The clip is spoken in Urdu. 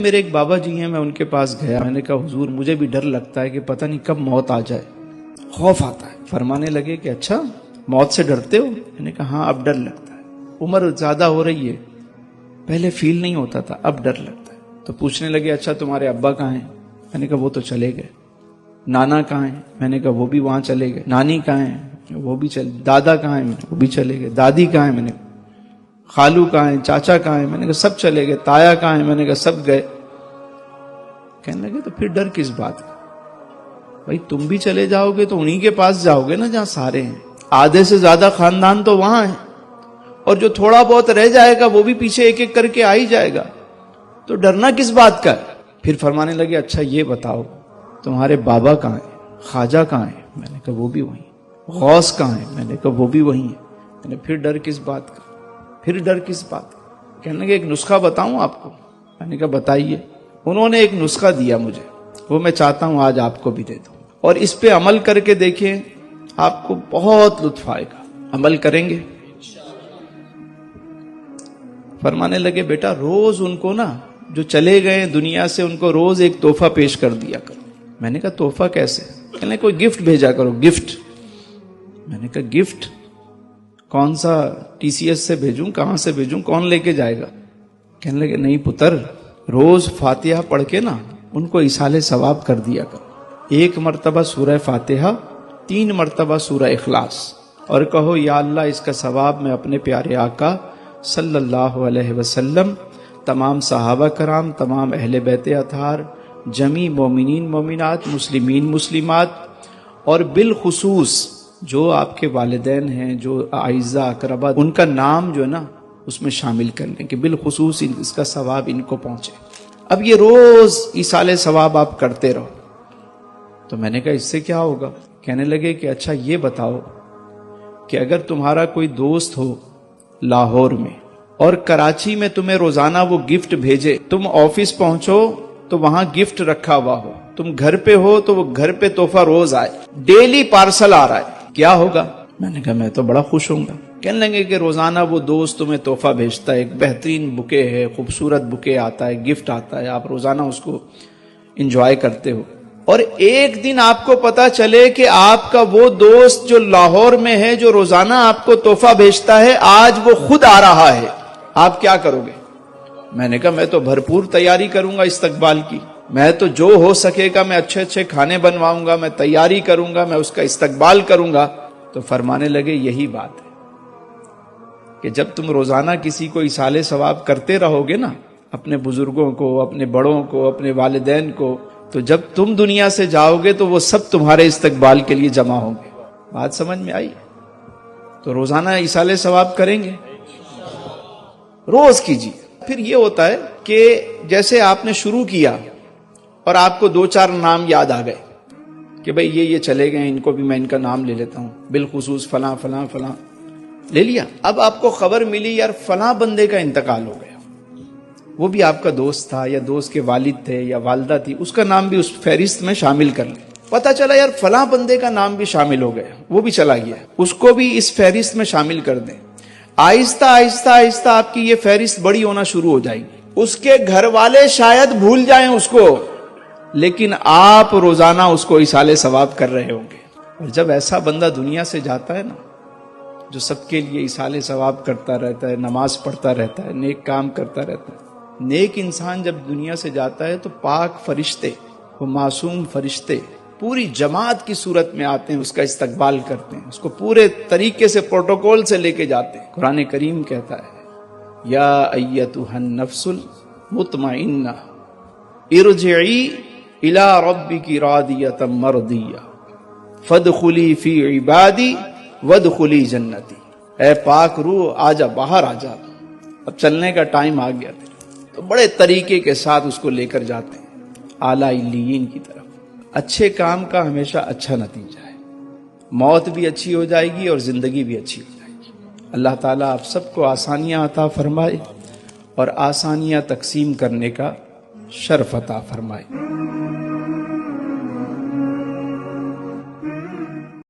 میرے ایک بابا جی ہیں، میں ان کے پاس گیا، میں نے کہا حضور مجھے بھی ڈر لگتا ہے کہ پتہ نہیں کب موت آ جائے، خوف آتا ہے۔ فرمانے لگے کہ اچھا موت سے ڈرتے ہو؟ میں نے کہا ہاں اب ڈر لگتا ہے، عمر زیادہ ہو رہی ہے، پہلے فیل نہیں ہوتا تھا، اب ڈر لگتا ہے۔ تو پوچھنے لگے اچھا تمہارے ابا کہاں ہیں؟ میں نے کہا وہ تو چلے گئے۔ نانا کہاں ہیں؟ میں نے کہا وہ بھی وہاں چلے گئے۔ نانی کہاں ہیں؟ وہ بھی چلے۔ دادا کہاں ہیں؟ وہ بھی چلے گئے۔ دادی کہاں ہیں؟ میں نے کہا خالو کہاں ہیں؟ چاچا کہاں ہیں؟ میں نے کہا سب چلے گئے۔ تایا کہاں ہیں؟ میں نے کہا سب گئے۔ کہنے لگے تو پھر ڈر کس بات کا؟ بھائی تم بھی چلے جاؤ گے تو انہی کے پاس جاؤ گے نا جہاں سارے ہیں، آدھے سے زیادہ خاندان تو وہاں ہیں، اور جو تھوڑا بہت رہ جائے گا وہ بھی پیچھے ایک ایک کر کے آ ہی جائے گا، تو ڈرنا کس بات کا ہے؟ پھر فرمانے لگے اچھا یہ بتاؤ تمہارے بابا کہاں ہیں؟ خواجہ کہاں ہیں؟ میں نے کہا وہ بھی وہیں۔ غوث کہاں ہیں؟ میں نے کہا وہ بھی وہیں ہیں۔ میں نے پھر ڈر کس بات کا؟ پھر ڈر کس بات کا؟ کہنے لگے ایک نسخہ بتاؤں آپ کو؟ میں نے کہا بتائیے۔ انہوں نے ایک نسخہ دیا مجھے، وہ میں چاہتا ہوں آج آپ کو بھی دے دوں، اور اس پہ عمل کر کے دیکھیں، آپ کو بہت لطف آئے گا۔ عمل کریں گے؟ فرمانے لگے بیٹا روز ان کو نا جو چلے گئے دنیا سے ان کو روز ایک تحفہ پیش کر دیا کرو۔ میں نے کہا تحفہ کیسے؟ کہنے کوئی گفٹ بھیجا کرو۔ گفٹ؟ میں نے کہا گفٹ کون سا؟ ٹی سی ایس سے بھیجوں؟ کہاں سے بھیجوں؟ کون لے کے جائے گا؟ کہنے لگے نہیں پتر، روز فاتحہ پڑھ کے نا ان کو ایصال ثواب کر دیا کرو۔ 1 مرتبہ سورہ فاتحہ، 3 مرتبہ سورہ اخلاص، اور کہو یا اللہ اس کا ثواب میں اپنے پیارے آقا صلی اللہ علیہ وسلم، تمام صحابہ کرام، تمام اہل بیت اطہار، جمیع مومنین مومنات، مسلمین مسلمات، اور بالخصوص جو آپ کے والدین ہیں، جو اعزاء اقربا، ان کا نام جو ہے نا اس میں شامل کر لیں کہ بالخصوص اس کا ثواب ان کو پہنچے۔ اب یہ روز ایصال ثواب آپ کرتے رہو۔ تو میں نے کہا اس سے کیا ہوگا؟ کہنے لگے کہ اچھا یہ بتاؤ کہ اگر تمہارا کوئی دوست ہو لاہور میں اور کراچی میں تمہیں روزانہ وہ گفٹ بھیجے، تم آفس پہنچو تو وہاں گفٹ رکھا ہوا ہو، تم گھر پہ ہو تو وہ گھر پہ تحفہ روز آئے، ڈیلی پارسل آ رہا ہے، کیا ہوگا؟ میں نے کہا میں تو بڑا خوش ہوں گا۔ کہنے لگے کہ روزانہ وہ دوست تمہیں تحفہ بھیجتا ہے، ایک بہترین بکے ہے، خوبصورت بکے آتا ہے، گفٹ آتا ہے، آپ روزانہ اس کو انجوائے کرتے ہو، اور ایک دن آپ کو پتا چلے کہ آپ کا وہ دوست جو لاہور میں ہے، جو روزانہ آپ کو تحفہ بھیجتا ہے، آج وہ خود آ رہا ہے، آپ کیا کرو گے؟ میں نے کہا میں تو بھرپور تیاری کروں گا استقبال کی، میں تو جو ہو سکے گا میں اچھے اچھے کھانے بنواؤں گا، میں تیاری کروں گا، میں اس کا استقبال کروں گا۔ تو فرمانے لگے یہی بات ہے کہ جب تم روزانہ کسی کو ایصال ثواب کرتے رہو گے نا، اپنے بزرگوں کو، اپنے بڑوں کو، اپنے والدین کو، تو جب تم دنیا سے جاؤ گے تو وہ سب تمہارے استقبال کے لیے جمع ہوں گے۔ بات سمجھ میں آئی؟ تو روزانہ ایصال ثواب کریں گے، روز کیجیے۔ پھر یہ ہوتا ہے کہ جیسے آپ نے شروع کیا اور آپ کو 2-4 نام یاد آ گئے کہ بھئی یہ چلے گئے، ان کو بھی میں ان کا نام لے لیتا ہوں، بالخصوص فلاں فلاں فلاں لے لیا۔ اب آپ کو خبر ملی یار فلاں بندے کا انتقال ہو گیا، وہ بھی آپ کا دوست تھا یا دوست کے والد تھے یا والدہ تھی، اس کا نام بھی اس فہرست میں شامل کر لیں۔ پتا چلا یار فلاں بندے کا نام بھی شامل ہو گیا، وہ بھی چلا گیا، اس کو بھی اس فہرست میں شامل کر دیں۔ آہستہ آہستہ آہستہ آپ کی یہ فہرست بڑی ہونا شروع ہو جائے گی۔ اس کے گھر والے شاید بھول جائیں اس کو، لیکن آپ روزانہ اس کو ایصال ثواب کر رہے ہوں گے۔ اور جب ایسا بندہ دنیا سے جاتا ہے نا، جو سب کے لیے ایصال ثواب کرتا رہتا ہے، نماز پڑھتا رہتا ہے، نیک کام کرتا رہتا ہے، نیک انسان جب دنیا سے جاتا ہے تو پاک فرشتے، وہ معصوم فرشتے پوری جماعت کی صورت میں آتے ہیں، اس کا استقبال کرتے ہیں، اس کو پورے طریقے سے پروٹوکول سے لے کے جاتے ہیں۔ قرآن کریم کہتا ہے یا ایتھا النفس المطمئنہ ارجعی الی ربک راضیۃ مرضیہ فادخلی فی عبادی وادخلی جنتی۔ اے پاک روح آجا، باہر آجا، اب چلنے کا ٹائم آ گیا تھا۔ تو بڑے طریقے کے ساتھ اس کو لے کر جاتے ہیں اعلیٰ علیین کی طرف۔ اچھے کام کا ہمیشہ اچھا نتیجہ ہے، موت بھی اچھی ہو جائے گی اور زندگی بھی اچھی ہو جائے گی۔ اللہ تعالیٰ آپ سب کو آسانیاں عطا فرمائے اور آسانیاں تقسیم کرنے کا شرف عطا فرمائے۔